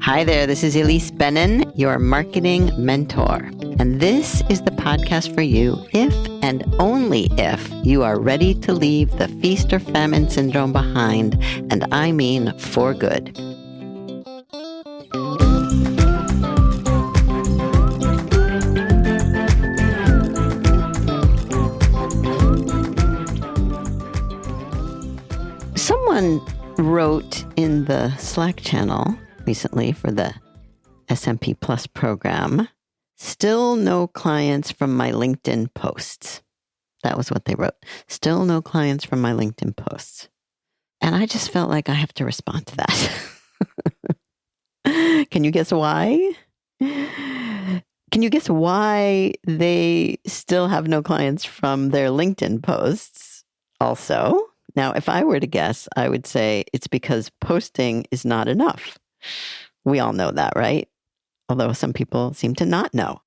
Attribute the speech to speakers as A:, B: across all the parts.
A: Hi there, this is Elise Benin, your marketing mentor. And this is the podcast for you if and only if you are ready to leave the feast or famine syndrome behind, and I mean for good. Someone wrote in the Slack channel recently for the SMP Plus program, still no clients from my LinkedIn posts. That was what they wrote. Still no clients from my LinkedIn posts. And I just felt like I have to respond to that. Can you guess why? Can you guess why they still have no clients from their LinkedIn posts also? Now, if I were to guess, I would say it's because posting is not enough. We all know that, right? Although some people seem to not know.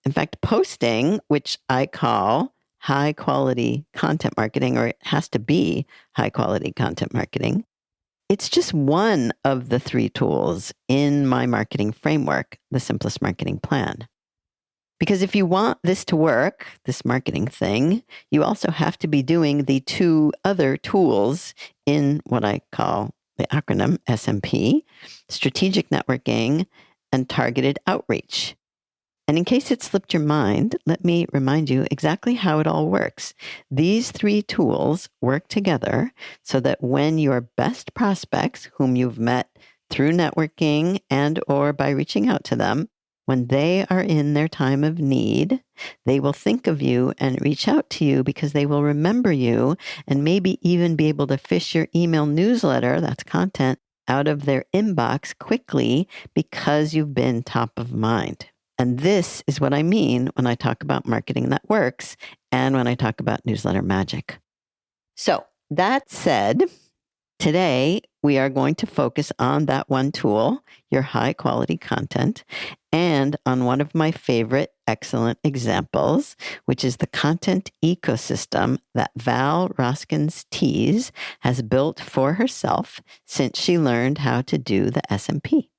A: In fact, posting, which I call high quality content marketing, or it has to be high quality content marketing, it's just one of the 3 tools in my marketing framework, the Simplest Marketing Plan. Because if you want this to work, this marketing thing, you also have to be doing the 2 other tools in what I call the acronym SMP, strategic networking and targeted outreach. And in case it slipped your mind, let me remind you exactly how it all works. These 3 tools work together so that when your best prospects, whom you've met through networking and or by reaching out to them, when they are in their time of need, they will think of you and reach out to you because they will remember you and maybe even be able to fish your email newsletter, that's content, out of their inbox quickly because you've been top of mind. And this is what I mean when I talk about marketing that works and when I talk about newsletter magic. So that said, today we are going to focus on that one tool, your high quality content, and on one of my favorite excellent examples, which is the content ecosystem that Val Roskens Tews has built for herself since she learned how to do the SMP.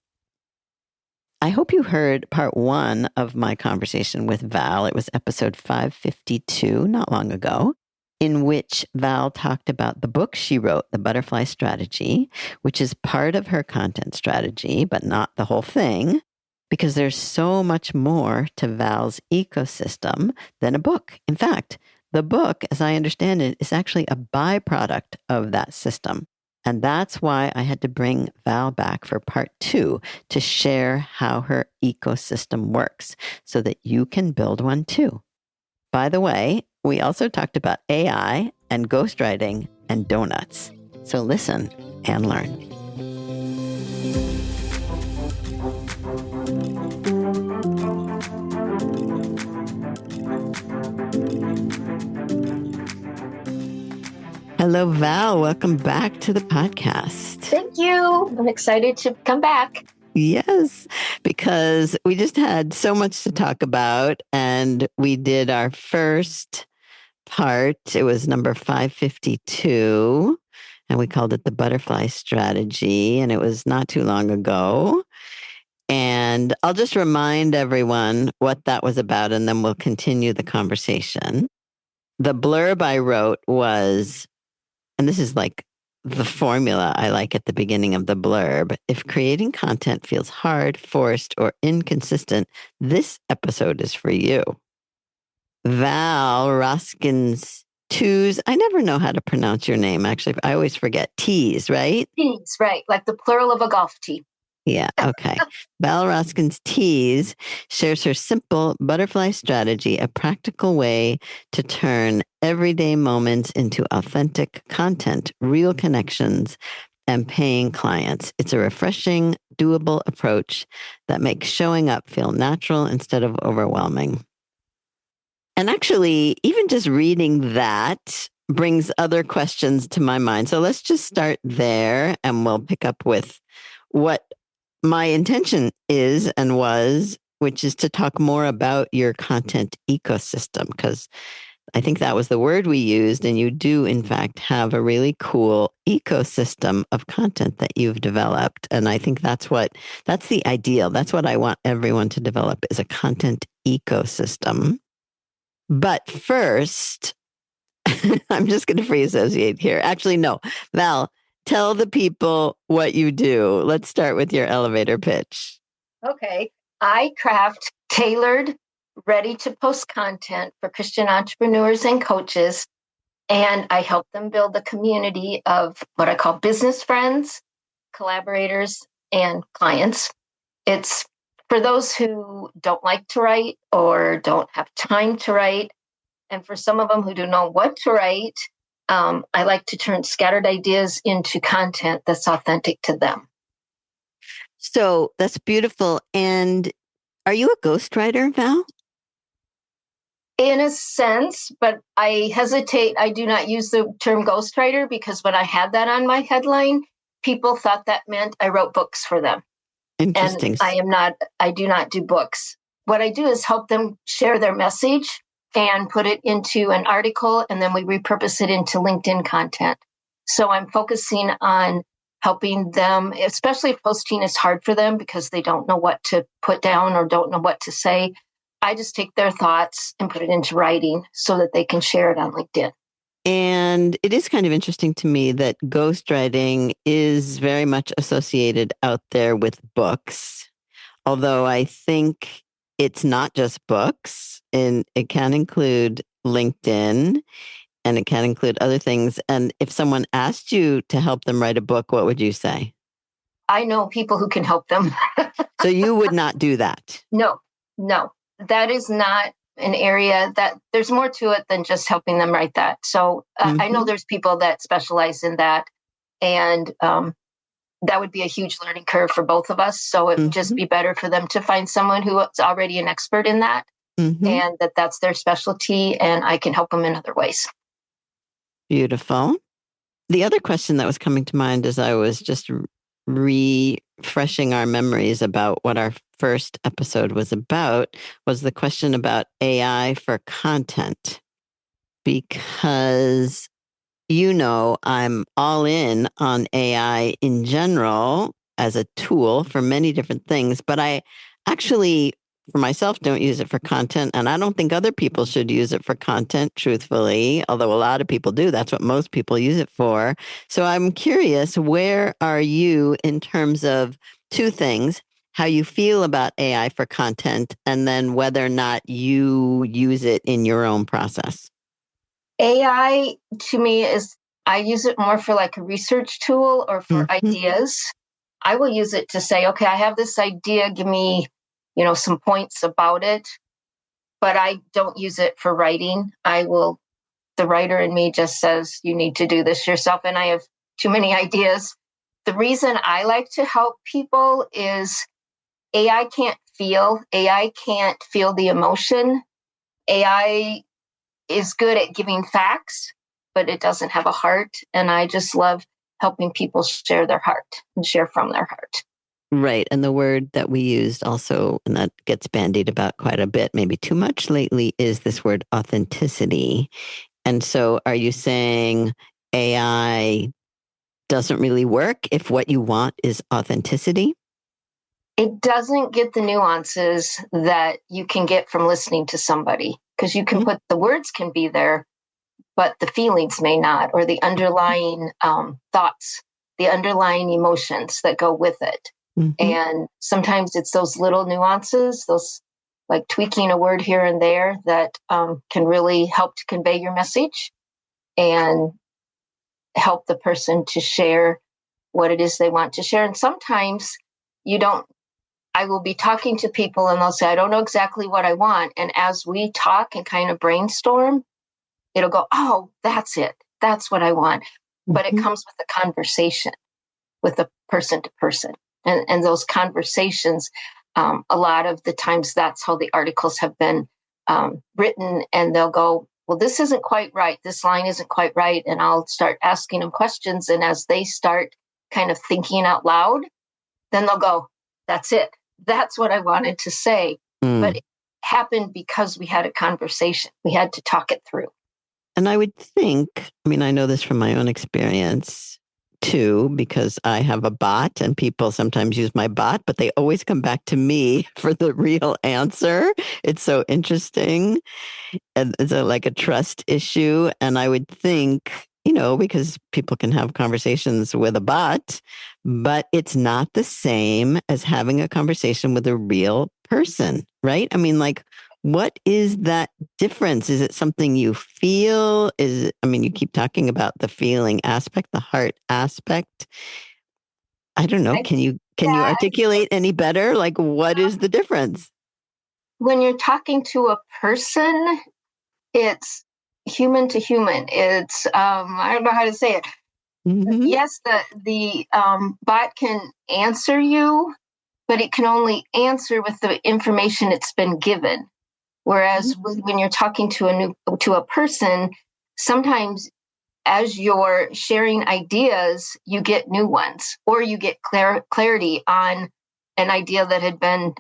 A: I hope you heard part 1 of my conversation with Val. It was episode 552, not long ago, in which Val talked about the book she wrote, The Butterfly Strategy, which is part of her content strategy, but not the whole thing, because there's so much more to Val's ecosystem than a book. In fact, the book, as I understand it, is actually a byproduct of that system. And that's why I had to bring Val back for part 2 to share how her ecosystem works so that you can build one too. By the way, we also talked about AI and ghostwriting and donuts. So listen and learn. Hello, Val. Welcome back to the podcast.
B: Thank you. I'm excited to come back.
A: Yes, because we just had so much to talk about, and we did our first part. It was number 552, and we called it the Butterfly Strategy, and it was not too long ago. And I'll just remind everyone what that was about, and then we'll continue the conversation. The blurb I wrote was, and this is like the formula I like at the beginning of the blurb. If creating content feels hard, forced, or inconsistent, this episode is for you. Val Roskens Tews. I never know how to pronounce your name, actually. I always forget. Tews, right?
B: Tees, right. Like the plural of a golf tee.
A: Yeah, okay. Val Roskens Tews shares her simple butterfly strategy, a practical way to turn everyday moments into authentic content, real connections, and paying clients. It's a refreshing, doable approach that makes showing up feel natural instead of overwhelming. And actually, even just reading that brings other questions to my mind. So let's just start there and we'll pick up with what my intention is and was, which is to talk more about your content ecosystem, because I think that was the word we used. And you do, in fact, have a really cool ecosystem of content that you've developed. And I think that's the ideal. That's what I want everyone to develop is a content ecosystem. But first, I'm just going to free associate here. Actually, no. Val, tell the people what you do. Let's start with your elevator pitch.
B: Okay. I craft tailored, ready to post content for Christian entrepreneurs and coaches. And I help them build a community of what I call business friends, collaborators, and clients. It's for those who don't like to write or don't have time to write. And for some of them who don't know what to write, I like to turn scattered ideas into content that's authentic to them.
A: So that's beautiful. And are you a ghostwriter, Val?
B: In a sense, but I hesitate. I do not use the term ghostwriter because when I had that on my headline, people thought that meant I wrote books for them.
A: Interesting.
B: And I do not do books. What I do is help them share their message and put it into an article, and then we repurpose it into LinkedIn content. So I'm focusing on helping them, especially if posting is hard for them because they don't know what to put down or don't know what to say. I just take their thoughts and put it into writing so that they can share it on LinkedIn.
A: And it is kind of interesting to me that ghostwriting is very much associated out there with books, although I think it's not just books, and it can include LinkedIn and it can include other things. And if someone asked you to help them write a book, what would you say?
B: I know people who can help them.
A: So you would not do that?
B: No. That is not an area that there's more to it than just helping them write that. So I know there's people that specialize in that, and that would be a huge learning curve for both of us. So it would just be better for them to find someone who is already an expert in that, and that's their specialty, and I can help them in other ways.
A: Beautiful. The other question that was coming to mind as I was just refreshing our memories about what our first episode was about was the question about AI for content. Because, I'm all in on AI in general as a tool for many different things, but I actually, for myself, don't use it for content. And I don't think other people should use it for content, truthfully, although a lot of people do. That's what most people use it for. So I'm curious, where are you in terms of two things? How you feel about AI for content, and then whether or not you use it in your own process.
B: AI to me I use it more for like a research tool or for ideas. I will use it to say, okay, I have this idea, give me, some points about it, but I don't use it for writing. The writer in me just says, you need to do this yourself. And I have too many ideas. The reason I like to help people is AI can't feel the emotion. AI is good at giving facts, but it doesn't have a heart. And I just love helping people share their heart and share from their heart.
A: Right. And the word that we used also, and that gets bandied about quite a bit, maybe too much lately, is this word authenticity. And so are you saying AI doesn't really work if what you want is authenticity?
B: It doesn't get the nuances that you can get from listening to somebody, because you can put the words can be there, but the feelings may not, or the underlying thoughts, the underlying emotions that go with it. And sometimes it's those little nuances, those like tweaking a word here and there that can really help to convey your message and help the person to share what it is they want to share. And sometimes I will be talking to people and they'll say, I don't know exactly what I want. And as we talk and kind of brainstorm, it'll go, oh, that's it. That's what I want. But it comes with a conversation with the person to person. And those conversations, a lot of the times that's how the articles have been written. And they'll go, well, this isn't quite right. This line isn't quite right. And I'll start asking them questions. And as they start kind of thinking out loud, then they'll go, that's it. That's what I wanted to say. But happened because we had a conversation. We had to talk it through.
A: And I would think, I mean, I know this from my own experience too, because I have a bot and people sometimes use my bot, but they always come back to me for the real answer. It's so interesting. And it's like a trust issue. And I would think, because people can have conversations with a bot, but it's not the same as having a conversation with a real person, right? I mean, like, what is that difference? Is it something you feel? You keep talking about the feeling aspect, the heart aspect. I don't know. Can you articulate any better? Like, what is the difference?
B: When you're talking to a person, it's human to human. It's I don't know how to say it.
A: Mm-hmm.
B: Yes, the bot can answer you, but it can only answer with the information it's been given. Whereas when you're talking to a person, sometimes as you're sharing ideas, you get new ones, or you get clarity on an idea that had been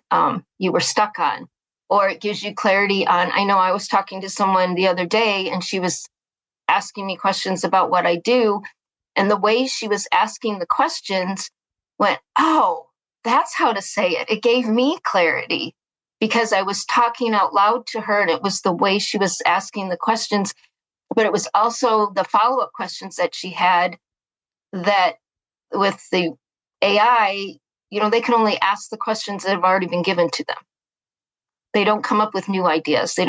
B: you were stuck on, or it gives you clarity on. I know I was talking to someone the other day, and she was asking me questions about what I do, and the way she was asking the questions went, oh, that's how to say it. It gave me clarity because I was talking out loud to her, and it was the way she was asking the questions, but it was also the follow-up questions that she had that with the AI, they can only ask the questions that have already been given to them. They don't come up with new ideas. They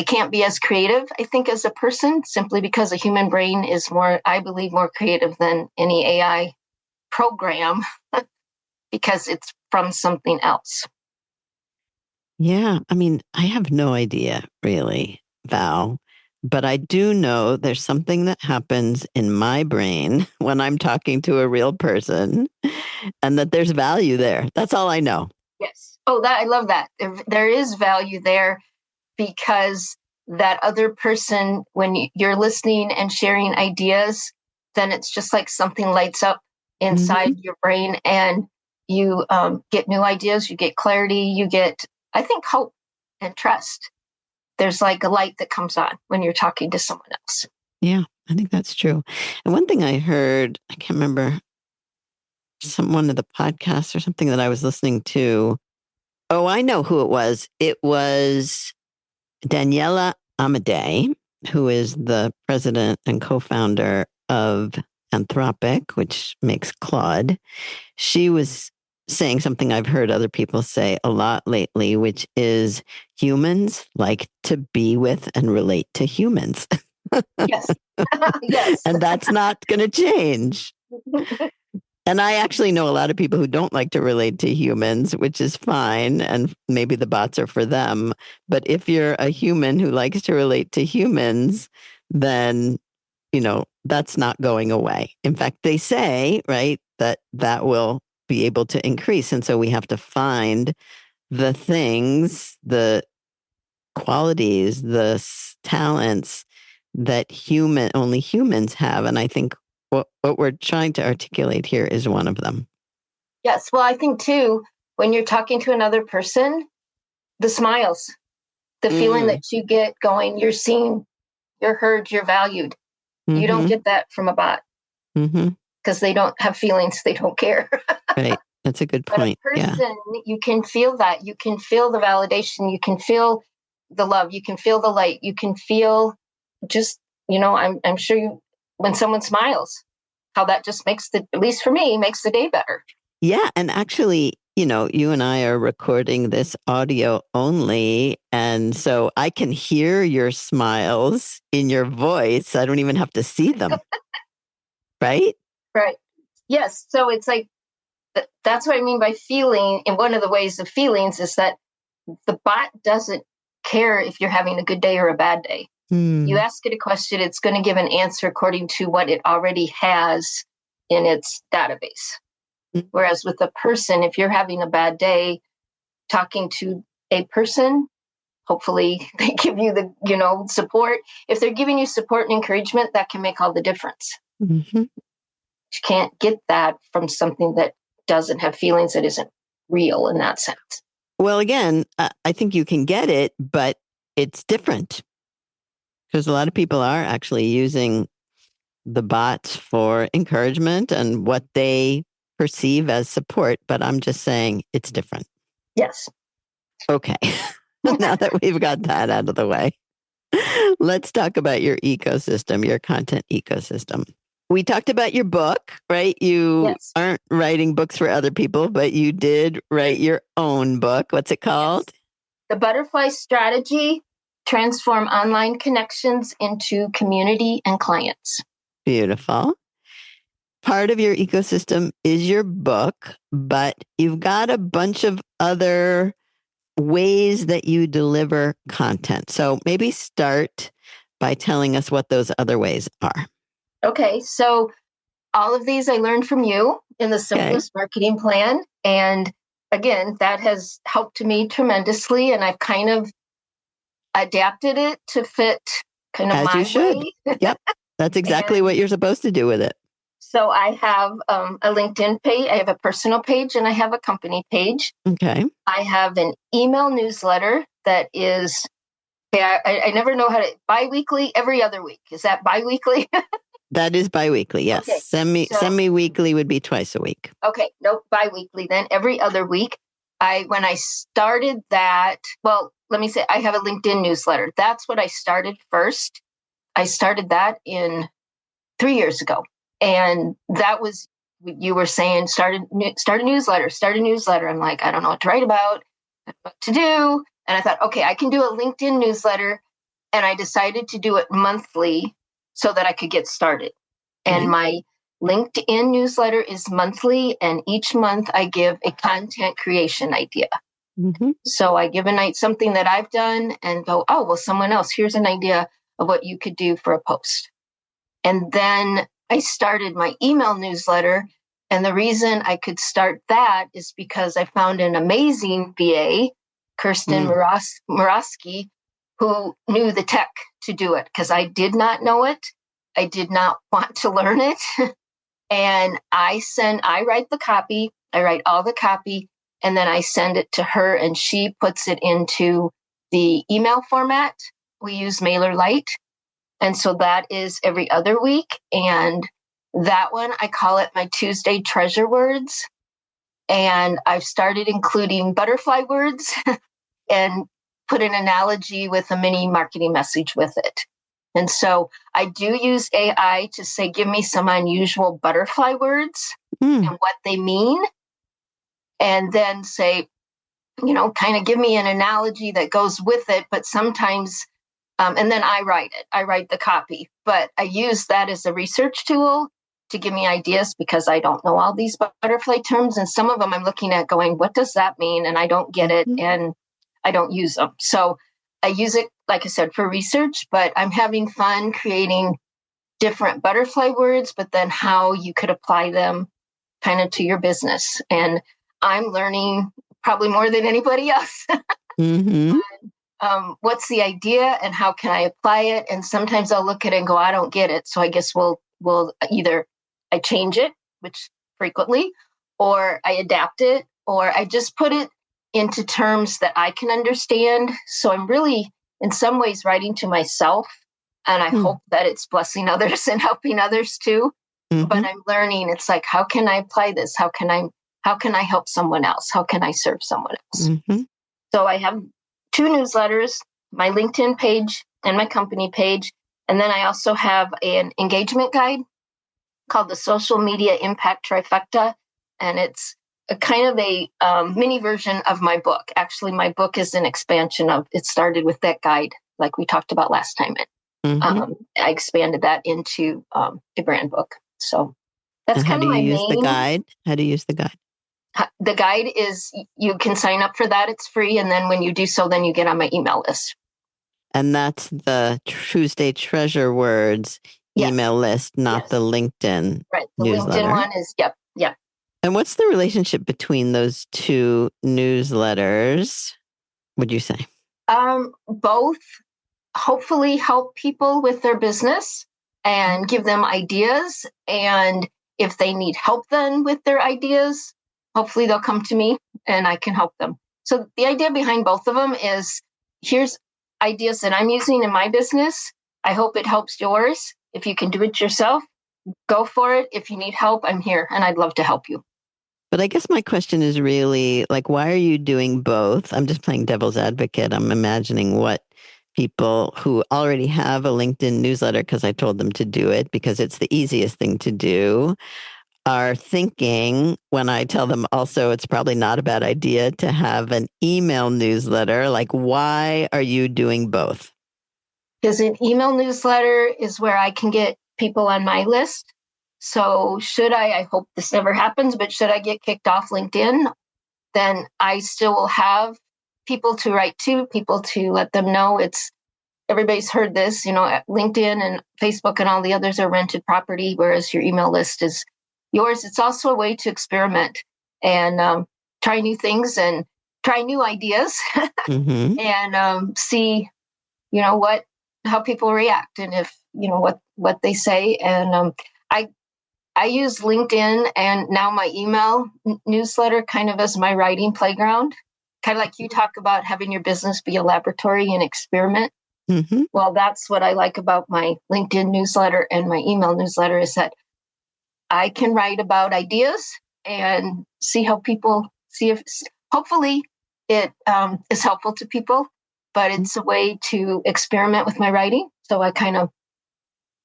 B: can't be as creative, I think, as a person, simply because a human brain is I believe, more creative than any AI program because it's from something else.
A: Yeah. I have no idea really, Val, but I do know there's something that happens in my brain when I'm talking to a real person and that there's value there. That's all I know.
B: Yes. Oh, I love that. There is value there because that other person, when you're listening and sharing ideas, then it's just like something lights up inside your brain, and you get new ideas, you get clarity, you get, I think, hope and trust. There's like a light that comes on when you're talking to someone else.
A: Yeah, I think that's true. And one thing I heard, I can't remember, one of the podcasts or something that I was listening to. Oh, I know who it was. It was Daniela Amadei, who is the president and co-founder of Anthropic, which makes Claude. She was saying something I've heard other people say a lot lately, which is humans like to be with and relate to humans.
B: Yes. Yes.
A: And that's not going to change. And I actually know a lot of people who don't like to relate to humans, which is fine. And maybe the bots are for them. But if you're a human who likes to relate to humans, then, that's not going away. In fact, they say, right, that will be able to increase. And so we have to find the things, the qualities, the talents that only humans have. And I think what we're trying to articulate here is one of them.
B: Yes. Well, I think too, when you're talking to another person, the smiles, the feeling that you get going, you're seen, you're heard, you're valued. Mm-hmm. You don't get that from a bot because they don't have feelings. They don't care.
A: Right. That's a good point.
B: But a person, you can feel that. You can feel the validation. You can feel the love. You can feel the light. You can feel just, I'm sure when someone smiles, how that just makes at least for me, makes the day better.
A: Yeah. And actually, you and I are recording this audio only. And so I can hear your smiles in your voice. I don't even have to see them. Right?
B: Right. Yes. So it's like, that's what I mean by feeling. And one of the ways of feelings is that the bot doesn't care if you're having a good day or a bad day. You ask it a question, it's going to give an answer according to what it already has in its database. Whereas with a person, if you're having a bad day, talking to a person, hopefully they give you the, support. If they're giving you support and encouragement, that can make all the difference. Mm-hmm. You can't get that from something that doesn't have feelings, that isn't real in that sense.
A: Well, again, I think you can get it, but it's different because a lot of people are actually using the bots for encouragement and what they perceive as support. But I'm just saying it's different.
B: Yes.
A: Okay. Now that we've got that out of the way, let's talk about your ecosystem, your content ecosystem. We talked about your book, right? You
B: Yes.
A: aren't writing books for other people, but you did write your own book. What's it called?
B: Yes. The Butterfly Strategy: Transform Online Connections into Community and Clients.
A: Beautiful. Part of your ecosystem is your book, but you've got a bunch of other ways that you deliver content. So maybe start by telling us what those other ways are.
B: Okay, so all of these I learned from you in the Simplest Marketing Plan. And again, that has helped me tremendously. And I've kind of adapted it to fit kind of
A: As
B: my
A: you should.
B: way.
A: Yep. That's exactly what you're supposed to do with it.
B: So I have a LinkedIn page, I have a personal page, and I have a company page.
A: Okay.
B: I have an email newsletter that is, I never know how to, biweekly, every other week. Is that biweekly?
A: That is biweekly. Yes.
B: Okay.
A: Semi-weekly would be twice a week.
B: Okay. Nope. Biweekly. Then every other week. When I started that, well, let me say I have a LinkedIn newsletter. That's what I started first. I started that in 3 years ago. And that was, you were saying, start a newsletter. I'm like, I don't know what to write about, what to do. And I thought, okay, I can do a LinkedIn newsletter. And I decided to do it monthly so that I could get started. And my LinkedIn newsletter is monthly. And each month I give a content creation idea.
A: Mm-hmm.
B: So I give a night something that I've done and go, oh, well, someone else, here's an idea of what you could do for a post. And then I started my email newsletter. And the reason I could start that is because I found an amazing VA, Kirsten Morosky, who knew the tech to do it because I did not know it. I did not want to learn it. And I write the copy, I write all the copy, and then I send it to her and she puts it into the email format. We use MailerLite. And so that is every other week. And that one, I call it my Tuesday treasure words. And I've started including butterfly words and put an analogy with a mini marketing message with it. And so I do use AI to say, give me some unusual butterfly words and what they mean. And then say, kind of give me an analogy that goes with it. But sometimes and then I write the copy, but I use that as a research tool to give me ideas because I don't know all these butterfly terms. And some of them I'm looking at going, what does that mean? And I don't get it and I don't use them. So I use it, like I said, for research, but I'm having fun creating different butterfly words, but then how you could apply them kind of to your business. And I'm learning probably more than anybody else.
A: Mm-hmm.
B: What's the idea and how can I apply it? And sometimes I'll look at it and go, I don't get it. So I guess we'll either I change it, which frequently, or I adapt it, or I just put it into terms that I can understand. So I'm really, in some ways, writing to myself. And I hope that it's blessing others and helping others too. But I'm learning, it's like, how can I apply this? How can I help someone else? How can I serve someone else? So I have 2 newsletters, my LinkedIn page and my company page. And then I also have an engagement guide called the Social Media Impact Trifecta. And it's a kind of a mini version of my book. Actually, my book is an expansion of, it started with that guide, like we talked about last time. I expanded that into a brand book. So that's kind of my main.
A: How do you use the guide?
B: The guide is, you can sign up for that. It's free. And then when you do so, then you get on my email list.
A: And that's the Tuesday Treasure Words email list, not the LinkedIn newsletter.
B: LinkedIn one is, yep.
A: And what's the relationship between those 2 newsletters, would you say?
B: Both hopefully help people with their business and give them ideas. And if they need help then with their ideas, hopefully they'll come to me and I can help them. So the idea behind both of them is, here's ideas that I'm using in my business. I hope it helps yours. If you can do it yourself, go for it. If you need help, I'm here and I'd love to help you.
A: But I guess my question is really like, why are you doing both? I'm just playing devil's advocate. I'm imagining what people who already have a LinkedIn newsletter, because I told them to do it because it's the easiest thing to do, are thinking when I tell them also it's probably not a bad idea to have an email newsletter. Like, why are you doing both?
B: Because an email newsletter is where I can get people on my list. So I hope this never happens, but should I get kicked off LinkedIn, then I still will have people to write to, people to let them know everybody's heard this, LinkedIn and Facebook and all the others are rented property, whereas your email list is yours. It's also a way to experiment and try new things and try new ideas
A: Mm-hmm.
B: and see, how people react and if, what they say. And I use LinkedIn and now my email newsletter kind of as my writing playground, kind of like you talk about having your business be a laboratory and experiment.
A: Mm-hmm.
B: Well, that's what I like about my LinkedIn newsletter and my email newsletter is that I can write about ideas and see how people see if hopefully it is helpful to people, but it's a way to experiment with my writing. So I kind of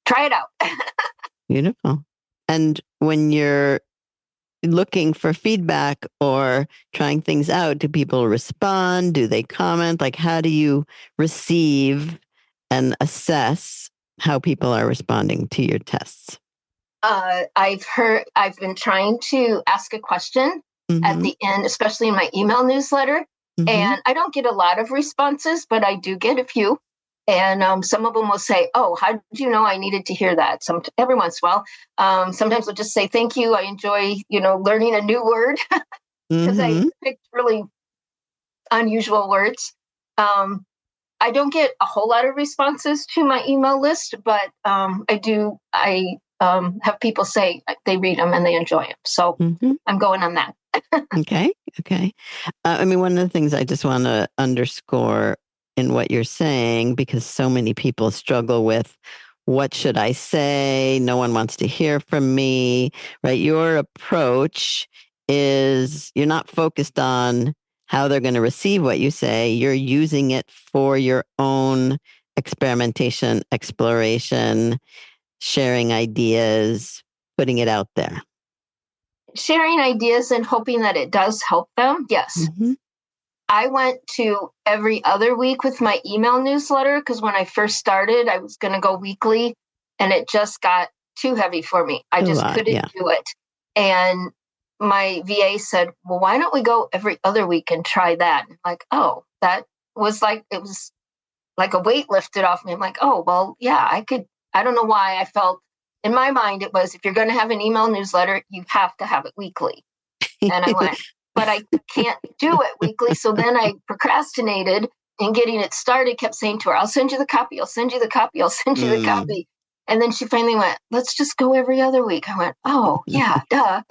B: try it out.
A: Beautiful. And when you're looking for feedback or trying things out, do people respond? Do they comment? Like, how do you receive and assess how people are responding to your tests?
B: I've been trying to ask a question at
A: Mm-hmm.
B: the end, especially in my email newsletter.
A: Mm-hmm.
B: And I don't get a lot of responses, but I do get a few. And some of them will say, "Oh, how did you know I needed to hear that?" Every once in a while, sometimes they'll just say, "Thank you. I enjoy, learning a new word," because I
A: Mm-hmm.
B: picked really unusual words. I don't get a whole lot of responses to my email list, but I do. I have people say they read them and they enjoy them. So
A: Mm-hmm.
B: I'm going on that.
A: Okay. Okay. I mean, one of the things I just want to underscore in what you're saying, because so many people struggle with what should I say? No one wants to hear from me, right? Your approach is you're not focused on how they're going to receive what you say. You're using it for your own experimentation, exploration, sharing ideas, putting it out there.
B: Sharing ideas and hoping that it does help them. Yes.
A: Mm-hmm.
B: I went to every other week with my email newsletter because when I first started, I was going to go weekly and it just got too heavy for me. I
A: A
B: just
A: lot,
B: couldn't
A: yeah.
B: do it. And my VA said, "Well, why don't we go every other week and try that?" I'm like, oh, that was like, it was like a weight lifted off me. I'm like, oh, well, yeah, I could. I don't know why I felt in my mind it was if you're going to have an email newsletter, you have to have it weekly. And I went, but I can't do it weekly. So then I procrastinated in getting it started, kept saying to her, "I'll send you the copy. I'll send you the copy. I'll send you the copy." And then she finally went, "Let's just go every other week." I went, "Oh, yeah, duh."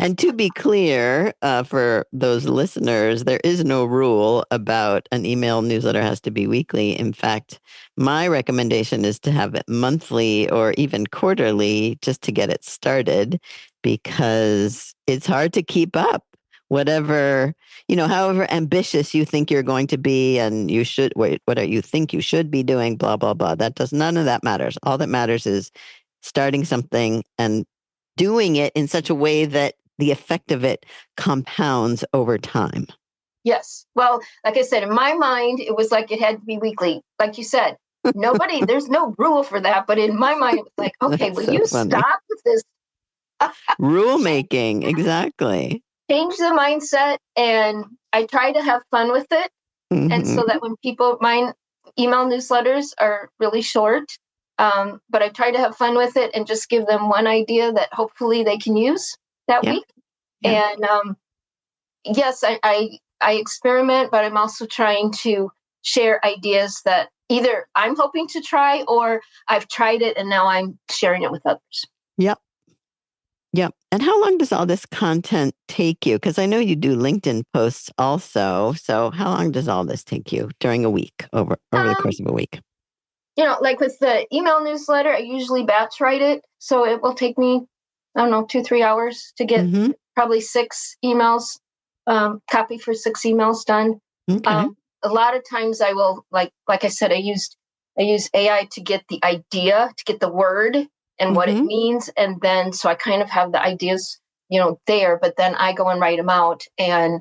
A: And to be clear, for those listeners, there is no rule about an email newsletter has to be weekly. In fact, my recommendation is to have it monthly or even quarterly just to get it started because it's hard to keep up. Whatever, however ambitious you think you're going to be and you should, what you think you should be doing, blah, blah, blah. None of that matters. All that matters is starting something and doing it in such a way that the effect of it compounds over time.
B: Yes. Well, like I said, in my mind, it was like it had to be weekly. Like you said, there's no rule for that. But in my mind, it was like, okay,
A: That's
B: will
A: so
B: you
A: funny.
B: stop with this?
A: Rule making, exactly.
B: Change the mindset. And I try to have fun with it. And
A: Mm-hmm.
B: so that when mine email newsletters are really short, but I try to have fun with it and just give them one idea that hopefully they can use that
A: Yeah.
B: week.
A: Yeah.
B: And yes, I experiment, but I'm also trying to share ideas that either I'm hoping to try or I've tried it and now I'm sharing it with others.
A: Yep. Yep. And how long does all this content take you? Because I know you do LinkedIn posts also. So how long does all this take you during a week, over the course of a week?
B: Like with the email newsletter, I usually batch write it. So it will take me, I don't know, 2-3 hours to get probably 6 emails, copy for 6 emails done.
A: Okay.
B: A lot of times I will, like I said, I use AI to get the idea, to get the word and what it means. And then, so I kind of have the ideas, there, but then I go and write them out and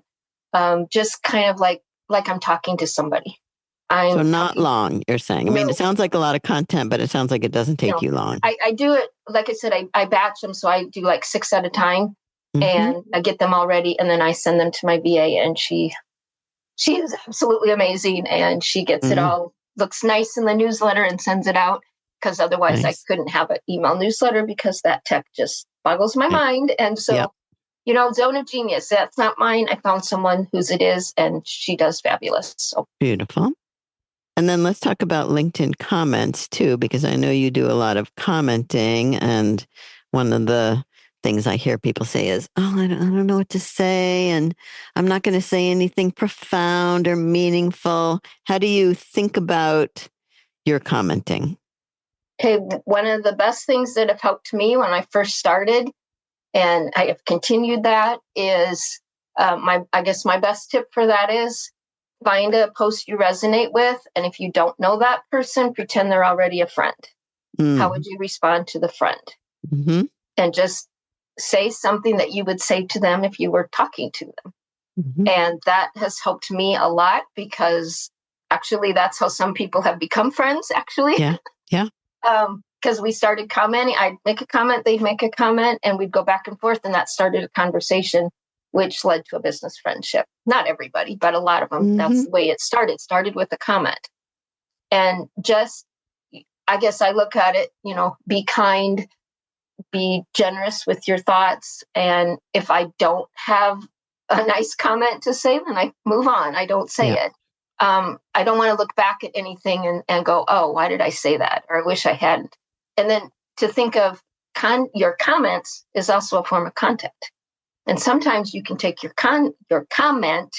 B: just kind of like I'm talking to somebody.
A: So
B: I'm
A: not
B: talking.
A: long, you're saying. I mean,
B: No,
A: it sounds like a lot of content, but it sounds like it doesn't take you long.
B: I do it, like I said, I batch them. So I do like 6 at a time and I get them all ready. And then I send them to my VA and she is absolutely amazing. And she gets it all, looks nice in the newsletter and sends it out. Because otherwise I couldn't have an email newsletter because that tech just boggles my mind. And so, Zone of Genius, that's not mine. I found someone whose it is and she does fabulous. So
A: beautiful. And then let's talk about LinkedIn comments too, because I know you do a lot of commenting. And one of the things I hear people say is, I don't know what to say. And I'm not going to say anything profound or meaningful. How do you think about your commenting?
B: Okay, one of the best things that have helped me when I first started, and I have continued that, is I guess my best tip for that is find a post you resonate with, and if you don't know that person, pretend they're already a friend. How would you respond to the friend? And just say something that you would say to them if you were talking to them. And that has helped me a lot because actually that's how some people have become friends, actually.
A: Yeah.
B: Because we started commenting. I'd make a comment, they'd make a comment, and we'd go back and forth, and that started a conversation, which led to a business friendship. Not everybody, but a lot of them. That's the way it started. It started with a comment. And just, I guess I look at it, be kind, be generous with your thoughts. And if I don't have a nice comment to say, then I move on. I don't say it. I don't want to look back at anything and go, oh, why did I say that? Or I wish I hadn't. And then to think of your comments is also a form of content. And sometimes you can take your comment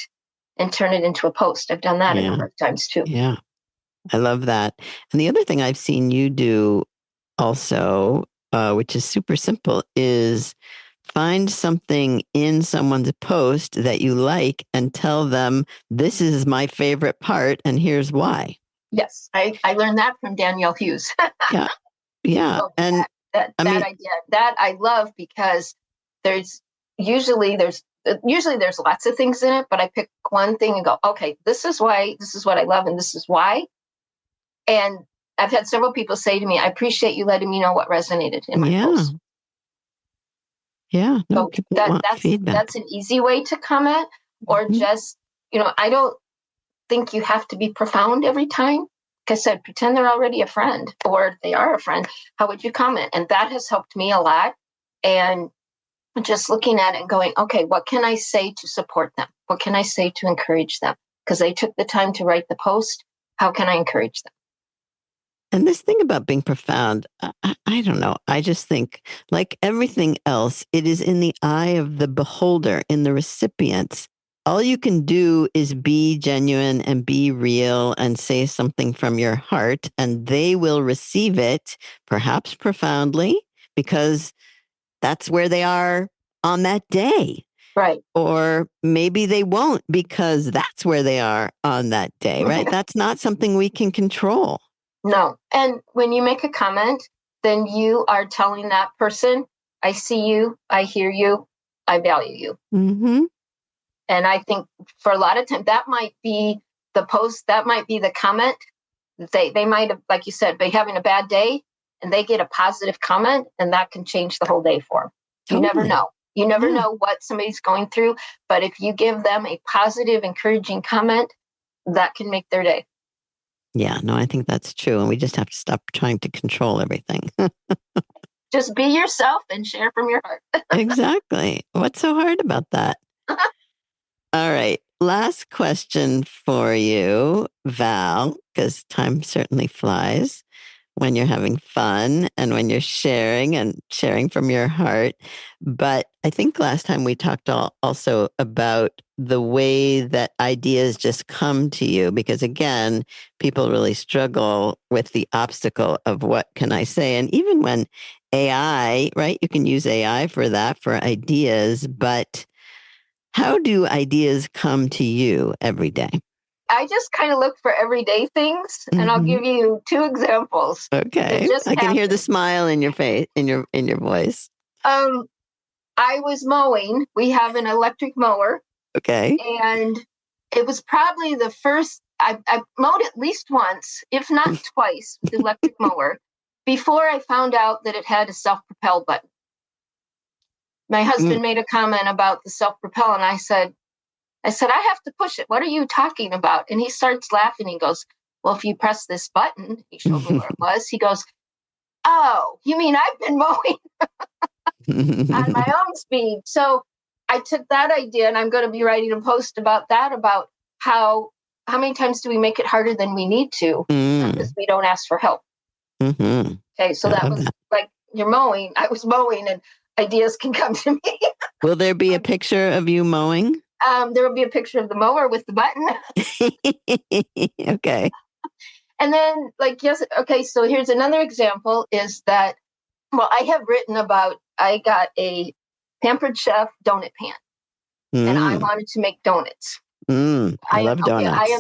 B: and turn it into a post. I've done that a number of times too.
A: Yeah. I love that. And the other thing I've seen you do also, which is super simple, is find something in someone's post that you like and tell them, this is my favorite part and here's why.
B: Yes, I learned that from Danielle Hughes.
A: Yeah.
B: So and that idea that I love because there's usually lots of things in it, but I pick one thing and go, okay, this is why, this is what I love, and this is why. And I've had several people say to me, I appreciate you letting me know what resonated in my post.
A: Yeah. No,
B: so that's an easy way to comment, or just, I don't think you have to be profound every time. Like I said, pretend they're already a friend, or if they are a friend, how would you comment? And that has helped me a lot. And just looking at it and going, okay, what can I say to support them? What can I say to encourage them? Because they took the time to write the post. How can I encourage them?
A: And this thing about being profound, I don't know. I just think, like everything else, it is in the eye of the beholder, in the recipients. All you can do is be genuine and be real and say something from your heart, and they will receive it, perhaps profoundly, because that's where they are on that day.
B: Right.
A: Or maybe they won't because that's where they are on that day, right? That's not something we can control.
B: No. And when you make a comment, then you are telling that person, I see you, I hear you, I value you. And I think for a lot of time, that might be the post, that might be the comment. They might have, like you said, be having a bad day and they get a positive comment, and that can change the whole day for them. You never know. You never know what somebody's going through. But if you give them a positive, encouraging comment, that can make their day.
A: Yeah, no, I think that's true. And we just have to stop trying to control everything.
B: Just be yourself and share from your heart.
A: Exactly. What's so hard about that? All right. Last question for you, Val, because time certainly flies. when you're having fun and when you're sharing and sharing from your heart. But I think last time we talked also about the way that ideas just come to you, because again, people really struggle with the obstacle of what can I say? And even when AI, right? You can use AI for that, for ideas, but how do ideas come to you every day?
B: I just kind of look for everyday things, and I'll give you two examples that
A: Okay.
B: just
A: I can hear the
B: happened.
A: smile in your face, in your voice.
B: Um, I was mowing. We have an electric mower,
A: Okay.
B: and it was probably the first I mowed at least once, if not twice, with the electric mower before I found out that it had a self-propel button. My
A: Mm.
B: husband made a comment about the self-propel, and I said, I have to push it. What are you talking about? And he starts laughing. He goes, well, if you press this button, he showed me where it was. He goes, oh, you mean I've been mowing on my own speed? So I took that idea, and I'm going to be writing a post about that, about how many times do we make it harder than we need to because we don't ask for help.
A: Mm-hmm.
B: Okay, so
A: I
B: that
A: love
B: was
A: that.
B: like you're mowing. I was mowing, and ideas can come to me.
A: Will there be a picture of you mowing?
B: There will be a picture of the mower with the button.
A: Okay.
B: And then, like, yes, okay, so here's another example is that, well, I have written about, I got a Pampered Chef donut pan, and I
A: Mm.
B: wanted to make donuts.
A: I love donuts.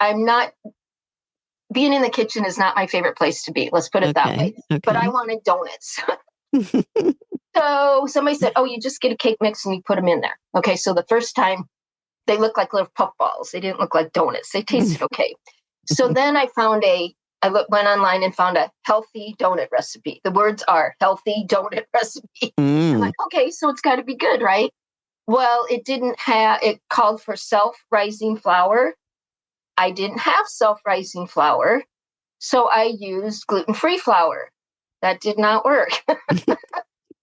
B: I'm not, being in the kitchen is not my favorite place to be. Let's put it that
A: Okay.
B: way. But I
A: Okay.
B: wanted donuts. So somebody said, oh, you just get a cake mix and you put them in there. Okay, so the first time they looked like little puff balls. They didn't look like donuts. They tasted okay. So then went online and found a healthy donut recipe. The words are healthy donut recipe. I'm like, okay, so it's got to be good, right? Well, it called for self-rising flour. I didn't have self-rising flour, so I used gluten-free flour. That did not work.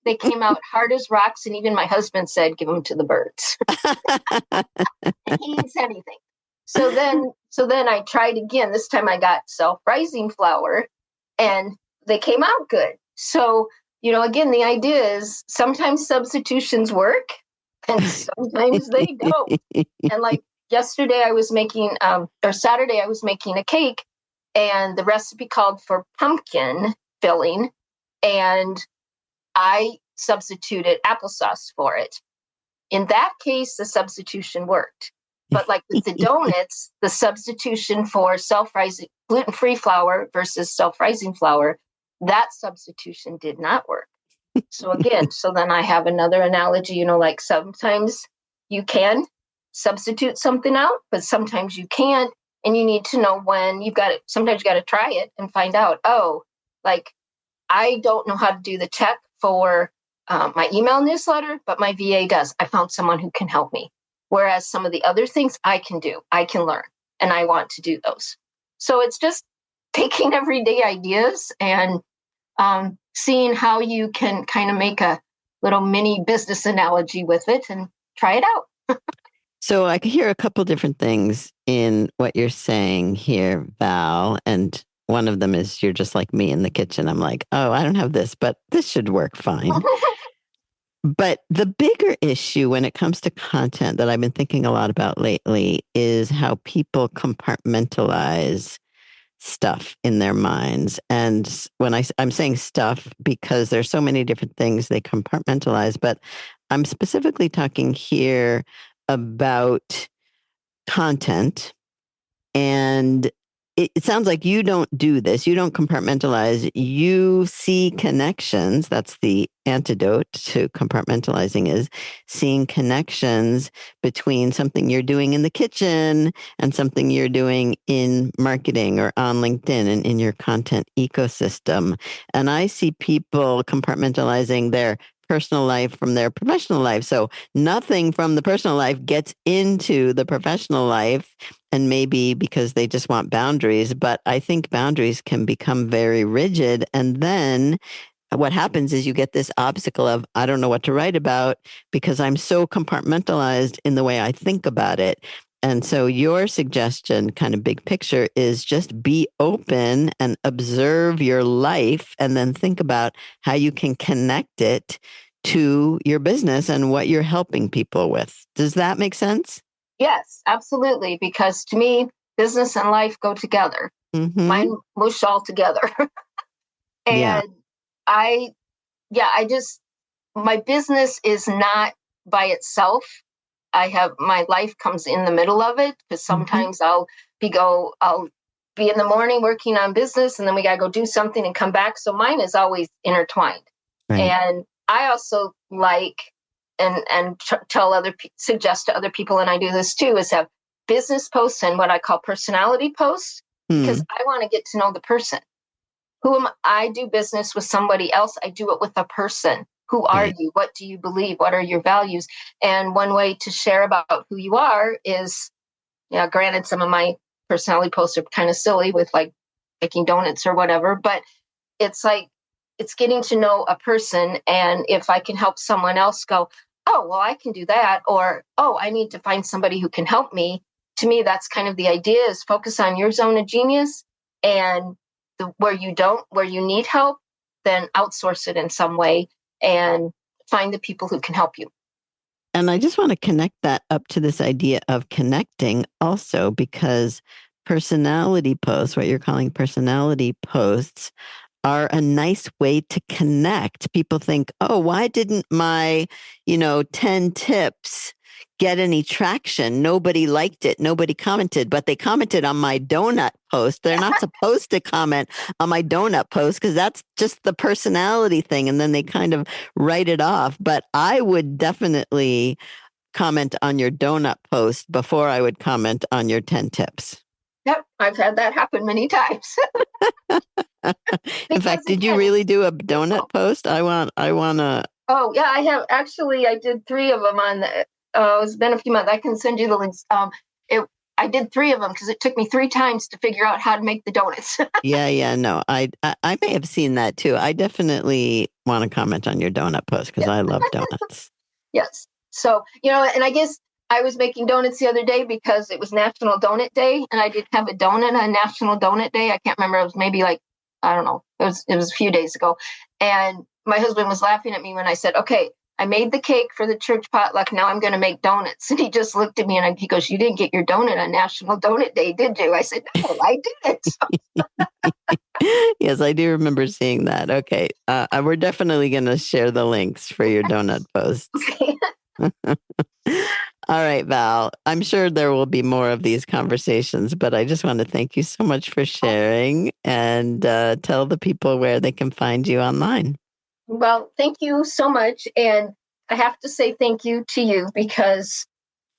B: They came out hard as rocks, and even my husband said, give them to the birds. And he didn't say anything. So then I tried again. This time I got self-rising flour, and they came out good. So, again, the idea is sometimes substitutions work and sometimes they don't. And like yesterday I was making, or Saturday I was making a cake, and the recipe called for pumpkin filling, and I substituted applesauce for it. In that case, the substitution worked. But like with the donuts, the substitution for self-rising gluten-free flour versus self-rising flour, that substitution did not work. So again, so then I have another analogy, like sometimes you can substitute something out, but sometimes you can't. And you need to know when sometimes you got to try it and find out, oh, like I don't know how to do the check for my email newsletter, but my VA does. I found someone who can help me. Whereas some of the other things I can do, I can learn, and I want to do those. So it's just taking everyday ideas and seeing how you can kind of make a little mini business analogy with it and try it out.
A: So I can hear a couple different things in what you're saying here, Val. And one of them is you're just like me in the kitchen. I'm like, oh, I don't have this, but this should work fine. But the bigger issue when it comes to content that I've been thinking a lot about lately is how people compartmentalize stuff in their minds. And when I'm saying stuff because there's so many different things they compartmentalize, but I'm specifically talking here about content. And it sounds like you don't do this. You don't compartmentalize. You see connections. That's the antidote to compartmentalizing, is seeing connections between something you're doing in the kitchen and something you're doing in marketing or on LinkedIn and in your content ecosystem. And I see people compartmentalizing their personal life from their professional life. So nothing from the personal life gets into the professional life, and maybe because they just want boundaries. But I think boundaries can become very rigid. And then what happens is you get this obstacle of, I don't know what to write about because I'm so compartmentalized in the way I think about it. And so your suggestion, kind of big picture, is just be open and observe your life and then think about how you can connect it to your business and what you're helping people with. Does that make sense?
B: Yes, absolutely. Because to me, business and life go together.
A: Mm-hmm.
B: Mine mush all together.
A: Yeah.
B: And I, yeah, I just, my business is not by itself. I have my life comes in the middle of it because
A: Mm-hmm.
B: sometimes I'll be in the morning working on business and then we got to go do something and come back. So mine is always intertwined.
A: Right.
B: And I also like and tell suggest to other people, and I do this too, is have business posts and what I call personality posts because I want to get to know the person. I do business with somebody else. I do it with a person. Who are
A: Right.
B: you? What do you believe? What are your values? And one way to share about who you are is, yeah, granted, some of my personality posts are kind of silly with like making donuts or whatever, but it's like, it's getting to know a person. And if I can help someone else go, oh, well, I can do that. Or, oh, I need to find somebody who can help me. To me, that's kind of the idea is focus on your zone of genius and where you need help, then outsource it in some way and find the people who can help you.
A: And I just want to connect that up to this idea of connecting also because personality posts, what you're calling personality posts, are a nice way to connect. People think, oh, why didn't my, 10 tips get any traction? Nobody liked it. Nobody commented, but they commented on my donut post. They're not supposed to comment on my donut post because that's just the personality thing. And then they kind of write it off. But I would definitely comment on your donut post before I would comment on your 10 tips.
B: Yep, I've had that happen many times.
A: In
B: Because
A: fact, did you
B: again,
A: really do a
B: people.
A: donut post? I want to.
B: Oh yeah, I have actually. I did three of them on the. It's been a few months. I can send you the links. It. I did three of them because it took me 3 times to figure out how to make the donuts.
A: Yeah, no, I may have seen that too. I definitely want to comment on your donut post because
B: Yeah.
A: I love donuts.
B: Yes. So and I guess I was making donuts the other day because it was National Donut Day, and I did have a donut on National Donut Day. I can't remember. It was maybe like I don't know. It was a few days ago, and my husband was laughing at me when I said, "Okay, I made the cake for the church potluck. Now I'm going to make donuts." And he just looked at me and he goes, "You didn't get your donut on National Donut Day, did you?" I said, "No, I didn't."
A: Yes, I do remember seeing that. Okay, we're definitely going to share the links for your donut posts.
B: Okay.
A: All right, Val. I'm sure there will be more of these conversations, but I just want to thank you so much for sharing and tell the people where they can find you online.
B: Well, thank you so much. And I have to say thank you to you because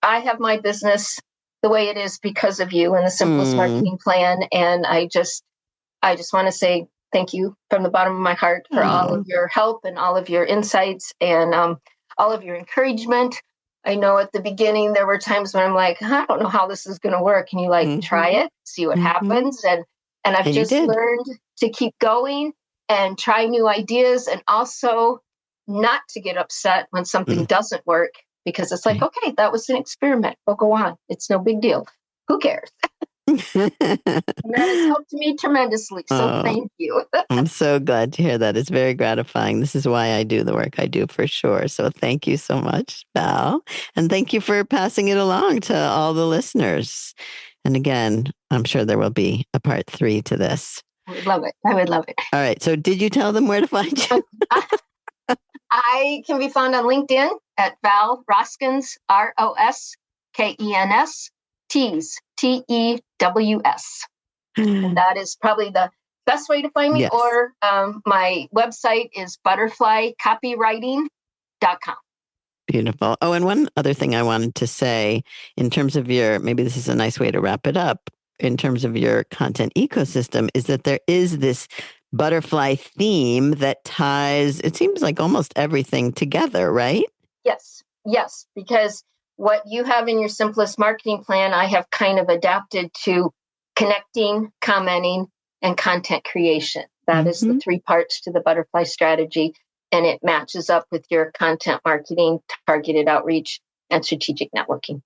B: I have my business the way it is because of you and the simplest
A: Mm.
B: marketing plan. And I just want to say thank you from the bottom of my heart for all of
A: Oh.
B: your help and all of your insights and all of your encouragement. I know at the beginning there were times when I'm like, I don't know how this is going to work, and you like try
A: Mm-hmm.
B: it, see what
A: Mm-hmm.
B: happens, and I've
A: And you
B: just
A: did.
B: learned to keep going and try new ideas, and also not to get upset when something
A: Mm.
B: doesn't work because it's like,
A: Right.
B: okay, that was an experiment. We'll go on. It's no big deal. Who cares? And that has helped me tremendously. So
A: Oh,
B: thank you.
A: I'm so glad to hear that. It's very gratifying. This is why I do the work I do for sure. So thank you so much, Val. And thank you for passing it along to all the listeners. And again, I'm sure there will be a part 3 to this.
B: I would love it. I would love it.
A: All right. So did you tell them where to find you?
B: I can be found on LinkedIn at Val Roskens, Roskens, Tews, Tews. And that is probably the best way to find me.
A: Yes.
B: Or my website is butterflycopywriting.com.
A: Beautiful. Oh, and one other thing I wanted to say in terms of maybe this is a nice way to wrap it up, in terms of your content ecosystem, is that there is this butterfly theme that ties, it seems like almost everything together, right?
B: Yes, yes, because what you have in your simplest marketing plan, I have kind of adapted to connecting, commenting, and content creation. That is the
A: Mm-hmm.
B: 3 parts to the butterfly strategy, and it matches up with your content marketing, targeted outreach, and strategic networking.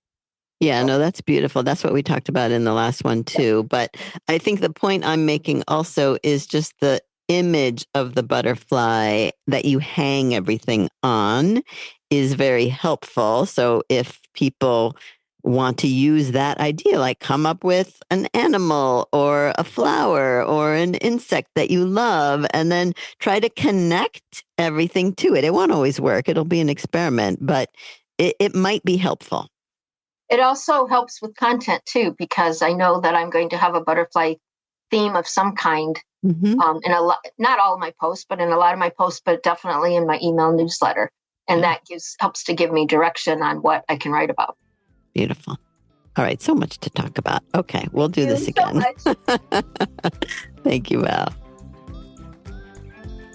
A: Yeah, no, that's beautiful. That's what we talked about in the last one too. But I think the point I'm making also is just the image of the butterfly that you hang everything on is very helpful. So if people want to use that idea, like come up with an animal or a flower or an insect that you love, and then try to connect everything to it. It won't always work. It'll be an experiment, but it might be helpful.
B: It also helps with content too, because I know that I'm going to have a butterfly theme of some kind in not all of my posts, but in a lot of my posts, but definitely in my email newsletter. And that helps to give me direction on what I can write about.
A: Beautiful. All right, so much to talk about. Okay, we'll do this again.
B: So
A: Thank you, Val.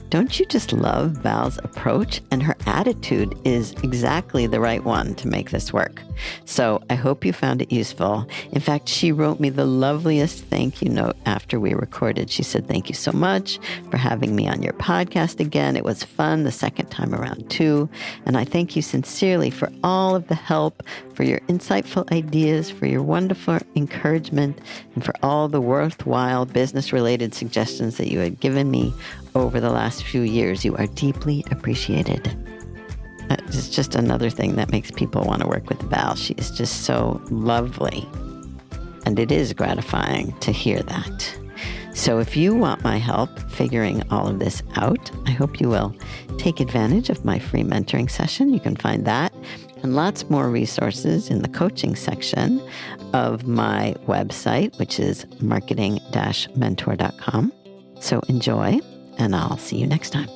A: Don't you just love Val's approach? And her attitude is exactly the right one to make this work. So I hope you found it useful. In fact, she wrote me the loveliest thank you note after we recorded. She said, "Thank you so much for having me on your podcast again. It was fun the second time around too. And I thank you sincerely for all of the help, for your insightful ideas, for your wonderful encouragement, and for all the worthwhile business-related suggestions that you had given me over the last few years. You are deeply appreciated." It's just another thing that makes people want to work with Val. She is just so lovely. And it is gratifying to hear that. So if you want my help figuring all of this out, I hope you will take advantage of my free mentoring session. You can find that and lots more resources in the coaching section of my website, which is marketing-mentor.com. So enjoy, and I'll see you next time.